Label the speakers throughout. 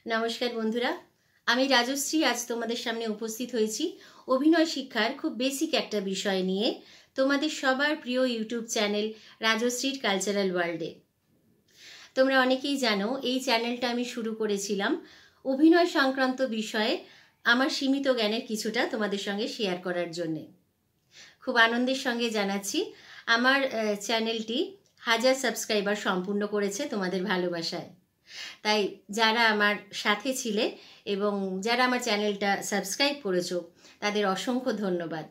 Speaker 1: নমস্কার বন্ধুরা, আমি রাজশ্রী আজ তোমাদের সামনে উপস্থিত হয়েছি অভিনয় শিক্ষার খুব বেসিক একটা বিষয় নিয়ে তোমাদের সবার প্রিয় ইউটিউব চ্যানেল রাজশ্রীর কালচারাল ওয়ার্ল্ডে। তোমরা অনেকেই জানো এই চ্যানেলটা আমি শুরু করেছিলাম অভিনয় সংক্রান্ত বিষয়ে আমার সীমিত জ্ঞানের কিছুটা তোমাদের সঙ্গে শেয়ার করার জন্যে। খুব আনন্দের সঙ্গে জানাচ্ছি আমার চ্যানেলটি 1000 সাবস্ক্রাইবার সম্পূর্ণ করেছে তোমাদের ভালোবাসায়। তাই যারা আমার সাথে ছিলে এবং যারা আমার চ্যানেলটা সাবস্ক্রাইব করেছো তাদের অসংখ্য ধন্যবাদ।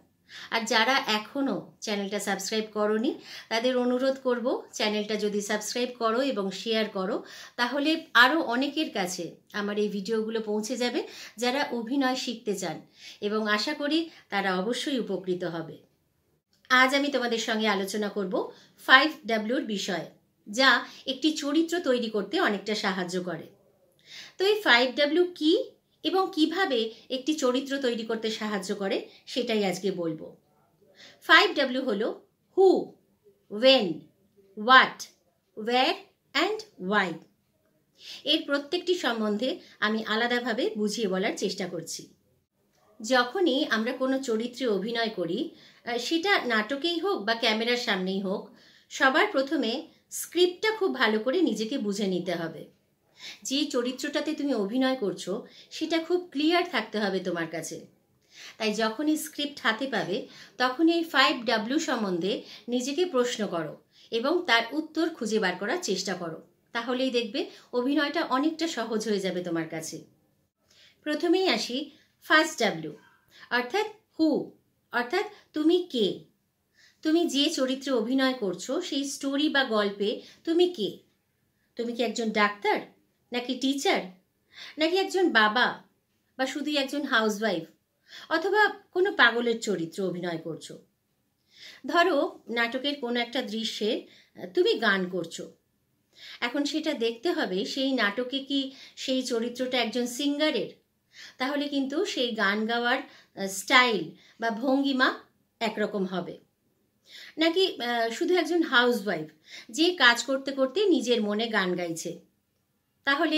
Speaker 1: আর যারা এখনও চ্যানেলটা সাবস্ক্রাইব করোনি তাদের অনুরোধ করব, চ্যানেলটা যদি সাবস্ক্রাইব করো এবং শেয়ার করো তাহলে আরও অনেকের কাছে আমার এই ভিডিওগুলো পৌঁছে যাবে যারা অভিনয় শিখতে চান, এবং আশা করি তারা অবশ্যই উপকৃত হবে। আজ আমি তোমাদের সঙ্গে আলোচনা করব 5W'র বিষয়ে, যা একটি চরিত্র তৈরি করতে অনেকটা সাহায্য করে। তো এই 5W কি এবং কিভাবে একটি চরিত্র তৈরি করতে সাহায্য করে সেটাই আজকে বলবো। 5W হলো who, when, what, where and why. এর প্রত্যেকটি সম্বন্ধে আমি আলাদাভাবে বুঝিয়ে বলার চেষ্টা করছি। যখনই আমরা কোনো চরিত্রে অভিনয় করি, সেটা নাটকেই হোক বা ক্যামেরার সামনেই হোক, সবার প্রথমে স্ক্রিপ্টটা খুব ভালো করে নিজেকে বুঝে নিতে হবে। যে চরিত্রটাতে তুমি অভিনয় করছো সেটা খুব ক্লিয়ার থাকতে হবে তোমার কাছে। তাই যখনই স্ক্রিপ্ট হাতে পাবে তখনই এই 5W সম্বন্ধে নিজেকে প্রশ্ন করো এবং তার উত্তর খুঁজে বার করার চেষ্টা করো। তাহলেই দেখবে অভিনয়টা অনেকটা সহজ হয়ে যাবে তোমার কাছে। প্রথমেই আসি ফার্স্ট W, অর্থাৎ হু, অর্থাৎ তুমি কে। তুমি যে চরিত্রে অভিনয় করছো সেই স্টোরি বা গল্পে তুমি কে। তুমি কি একজন ডাক্তার, নাকি টিচার, নাকি একজন বাবা, বা শুধুই একজন হাউসওয়াইফ, অথবা কোনো পাগলের চরিত্র অভিনয় করছো। ধরো নাটকের কোনো একটা দৃশ্যে তুমি গান করছো। এখন সেটা দেখতে হবে সেই নাটকে কি সেই চরিত্রটা একজন সিঙ্গারের, তাহলে কিন্তু সেই গান গাওয়ার স্টাইল বা ভঙ্গিমা একরকম হবে। নাকি শুধু একজন হাউসওয়াইফ যে কাজ করতে করতে নিজের মনে গান গাইছে, তাহলে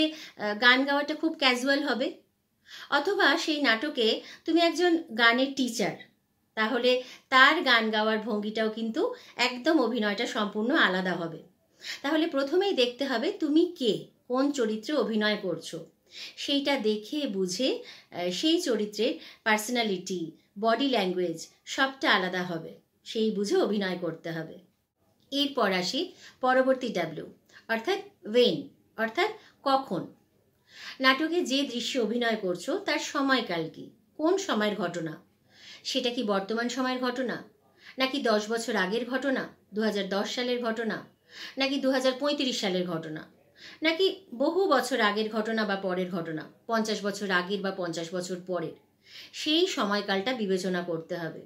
Speaker 1: গান গাওয়াটা খুব ক্যাজুয়াল হবে। অথবা সেই নাটকে তুমি একজন গানের টিচার, তাহলে তার গান গাওয়ার ভঙ্গিটাও কিন্তু একদম অভিনয়টা সম্পূর্ণ আলাদা হবে। তাহলে প্রথমেই দেখতে হবে তুমি কে, কোন চরিত্রে অভিনয় করছো। সেইটা দেখে বুঝে সেই চরিত্রের পার্সোনালিটি, বডি ল্যাঙ্গুয়েজ সবটা আলাদা হবে, সেই বুঝে অভিনয় করতে হবে। এরপর আসি পরবর্তী W, অর্থাৎ ওয়েন, অর্থাৎ কখন। নাটকে যে দৃশ্যে অভিনয় করছো তার সময়কাল কি, কোন সময়ের ঘটনা। সেটা কি বর্তমান সময়ের ঘটনা, নাকি 10 বছর আগের ঘটনা, 2010 সালের ঘটনা, নাকি 2035 সালের ঘটনা, নাকি বহু বছর আগের ঘটনা বা পরের ঘটনা, 50 বছর আগের বা 50 বছর পরের। সেই সময়কালটা বিবেচনা করতে হবে।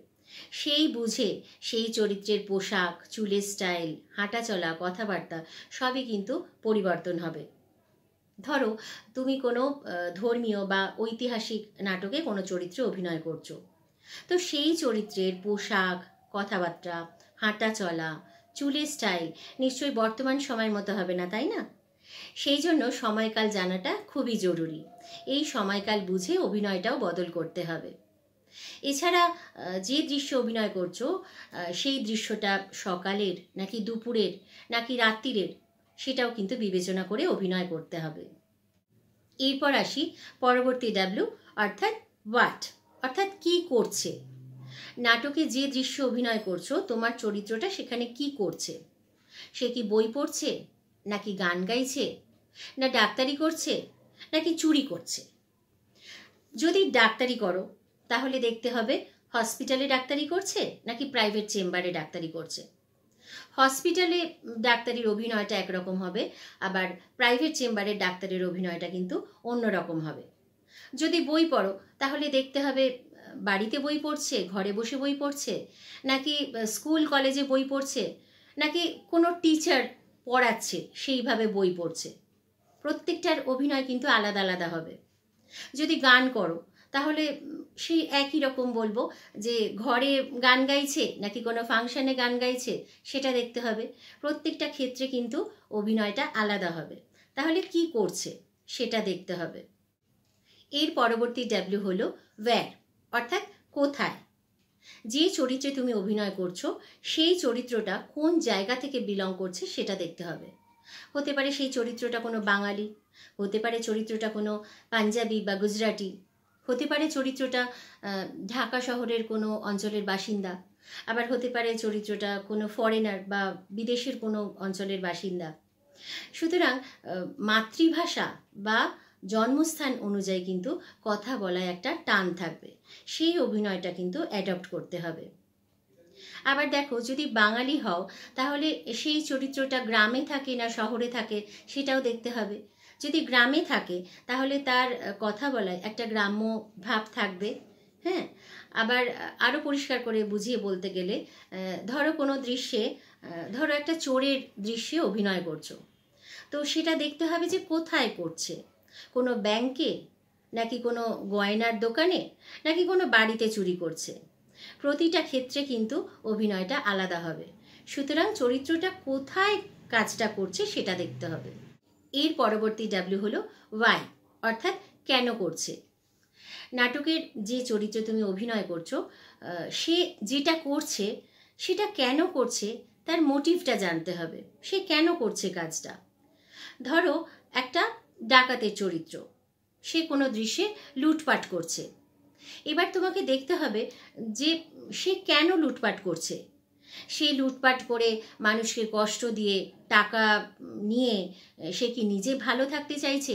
Speaker 1: সেই বুঝে সেই চরিত্রের পোশাক, চুলের স্টাইল, হাঁটা চলা, কথাবার্তা সবই কিন্তু পরিবর্তন হবে। ধরো তুমি কোনো ধর্মীয় বা ঐতিহাসিক নাটকে কোনো চরিত্রে অভিনয় করছো, তো সেই চরিত্রের পোশাক, কথাবার্তা, হাঁটা চলা, চুলের স্টাইল নিশ্চয়ই বর্তমান সময়ের মতো হবে না, তাই না? সেই জন্য সময়কাল জানাটা খুবই জরুরি। এই সময়কাল বুঝে অভিনয়টাও বদল করতে হবে। এছাড়া যে দৃশ্য অভিনয় করছো সেই দৃশ্যটা সকালের নাকি দুপুরের নাকি রাত্রিরের, সেটাও কিন্তু বিবেচনা করে অভিনয় করতে হবে। এরপর আসি পরবর্তী W, অর্থাৎ হোয়াট, অর্থাৎ কি করছে। নাটকে যে দৃশ্য অভিনয় করছো তোমার চরিত্রটা সেখানে কি করছে। সে কি বই পড়ছে, নাকি গান গাইছে, না ডাক্তারি করছে, নাকি চুরি করছে। যদি ডাক্তারি করো তাহলে দেখতে হবে হসপিটালে ডাক্তারি করছে নাকি প্রাইভেট চেম্বারে ডাক্তারি করছে। হসপিটালে ডাক্তারির অভিনয়টা একরকম হবে, আবার প্রাইভেট চেম্বারের ডাক্তারের অভিনয়টা কিন্তু অন্যরকম হবে। যদি বই পড়ো তাহলে দেখতে হবে বাড়িতে বই পড়ছে, ঘরে বসে বই পড়ছে, নাকি স্কুল কলেজে বই পড়ছে, নাকি কোনো টিচার পড়াচ্ছে সেইভাবে বই পড়ছে। প্রত্যেকটার অভিনয় কিন্তু আলাদা আলাদা হবে। যদি গান করো তাহলে সেই একই রকম বলবো যে ঘরে গান গাইছে নাকি কোনো ফাংশনে গান গাইছে সেটা দেখতে হবে। প্রত্যেকটা ক্ষেত্রে কিন্তু অভিনয়টা আলাদা হবে। তাহলে কি করছে সেটা দেখতে হবে। এর পরবর্তী ডাব্লিউ হলো ওয়্যার, অর্থাৎ কোথায়। যে চরিত্রে তুমি অভিনয় করছো সেই চরিত্রটা কোন জায়গা থেকে বিলং করছে সেটা দেখতে হবে। হতে পারে সেই চরিত্রটা কোনো বাঙালি, হতে পারে চরিত্রটা কোনো পাঞ্জাবি বা গুজরাটি, হতে পারে চরিত্রটা ঢাকা শহরের কোনো অঞ্চলের বাসিন্দা, আবার হতে পারে চরিত্রটা কোনো ফরেনার বা বিদেশের কোনো অঞ্চলের বাসিন্দা। সুতরাং মাতৃভাষা বা জন্মস্থান অনুযায়ী কিন্তু কথা বলায় একটা টান থাকবে, সেই অভিনয়টা কিন্তু অ্যাডপ্ট করতে হবে। আবার দেখো, যদি বাঙালি হও তাহলে সেই চরিত্রটা গ্রামে থাকে না শহরে থাকে সেটাও দেখতে হবে। যদি গ্রামে থাকে তাহলে তার কথা বলায় একটা গ্রাম্য ভাব থাকবে। হ্যাঁ, আবার আরও পরিষ্কার করে বুঝিয়ে বলতে গেলে, ধরো কোনো দৃশ্যে, ধরো একটা চোরের দৃশ্যে অভিনয় করছো, তো সেটা দেখতে হবে যে কোথায় করছে, কোনো ব্যাংকে নাকি কোনো গয়নার দোকানে নাকি কোনো বাড়িতে চুরি করছে। প্রতিটা ক্ষেত্রে কিন্তু অভিনয়টা আলাদা হবে, সুতরাং চরিত্রটা কোথায় কাজটা করছে সেটা দেখতে হবে। এর পরবর্তী ডাব্লিউ হলো ওয়াই, অর্থাৎ কেন করছে। নাটকের যে চরিত্রে তুমি অভিনয় করছো সে যেটা করছে সেটা কেন করছে তার মোটিভটা জানতে হবে, সে কেন করছে কাজটা। ধরো একটা ডাকাতের চরিত্র, সে কোনো দৃশ্যে লুটপাট করছে, এবার তোমাকে দেখতে হবে যে সে কেন লুটপাট করছে। সে লুটপাট করে মানুষকে কষ্ট দিয়ে টাকা নিয়ে সে কি নিজে ভালো থাকতে চাইছে,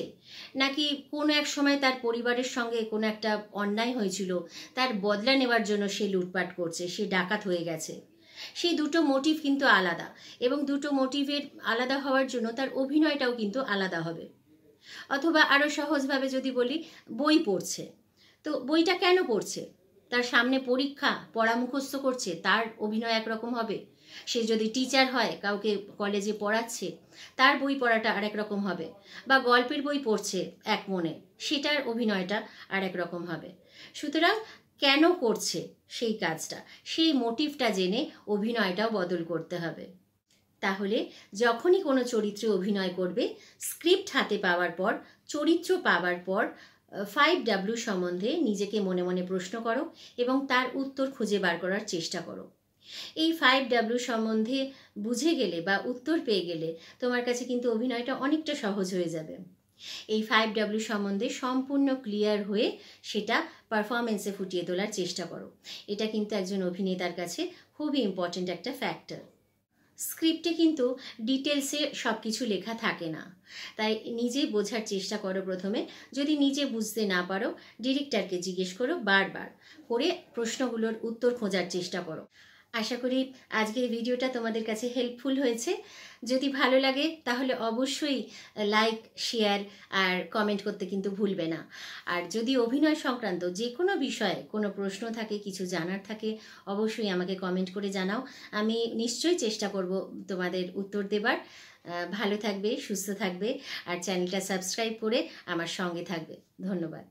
Speaker 1: নাকি কোনো এক সময় তার পরিবারের সঙ্গে কোনো একটা অন্যায় হয়েছিল তার বদলা নেওয়ার জন্য সে লুটপাট করছে, সে ডাকাত হয়ে গেছে। সেই দুটো মোটিভ কিন্তু আলাদা, এবং দুটো মোটিভের আলাদা হওয়ার জন্য তার অভিনয়টাও কিন্তু আলাদা হবে। অথবা আরও সহজভাবে যদি বলি, বই পড়ছে, তো বইটা কেন পড়ছে, তার সামনে পরীক্ষা, পড়া মুখস্থ করছে, তার অভিনয় একরকম হবে। সে যদি টিচার হয়, কাউকে কলেজে পড়াচ্ছে, তার বই পড়াটা আরেক রকম হবে। বা গল্পের বই পড়ছে এক মনে, সেটার অভিনয়টা আরেক রকম হবে। সুতরাং কেন করছে সেই কাজটা, সেই মোটিভটা জেনে অভিনয়টাও বদল করতে হবে। তাহলে যখনই কোনো চরিত্রে অভিনয় করবে, স্ক্রিপ্ট হাতে পাওয়ার পর, চরিত্র পাওয়ার পর 5W সম্বন্ধে নিজেকে মনে মনে প্রশ্ন করো এবং তার উত্তর খুঁজে বার করার চেষ্টা করো। এই 5W সম্বন্ধে বুঝে গেলে বা উত্তর পেয়ে গেলে তোমার কাছে কিন্তু অভিনয়টা অনেকটা সহজ হয়ে যাবে। এই 5W সম্বন্ধে সম্পূর্ণ ক্লিয়ার হয়ে সেটা পারফরমেন্সে ফুটিয়ে তোলার চেষ্টা করো। এটা কিন্তু একজন অভিনেতার কাছে খুবই ইম্পর্টেন্ট একটা ফ্যাক্টর। স্ক্রিপ্টে কিন্তু ডিটেলসে সব কিছু লেখা থাকে না, তাই নিজে বোঝার চেষ্টা করো প্রথমে। যদি নিজে বুঝতে না পারো, ডিরেক্টরকে জিজ্ঞেস করো, বারবার করে প্রশ্নগুলোর উত্তর খোঁজার চেষ্টা করো। আশা করি আজকের ভিডিওটা তোমাদের কাছে হেল্পফুল হয়েছে। যদি ভালো লাগে তাহলে অবশ্যই লাইক, শেয়ার আর কমেন্ট করতে কিন্তু ভুলবে না। আর যদি অভিনয় সংক্রান্ত যে কোনো বিষয়ে কোনো প্রশ্ন থাকে, কিছু জানার থাকে, অবশ্যই আমাকে কমেন্ট করে জানাও। আমি নিশ্চয়ই চেষ্টা করব তোমাদের উত্তর দেবার। ভালো থাকবে, সুস্থ থাকবে, আর চ্যানেলটা সাবস্ক্রাইব করে আমার সঙ্গে থাকবে। ধন্যবাদ।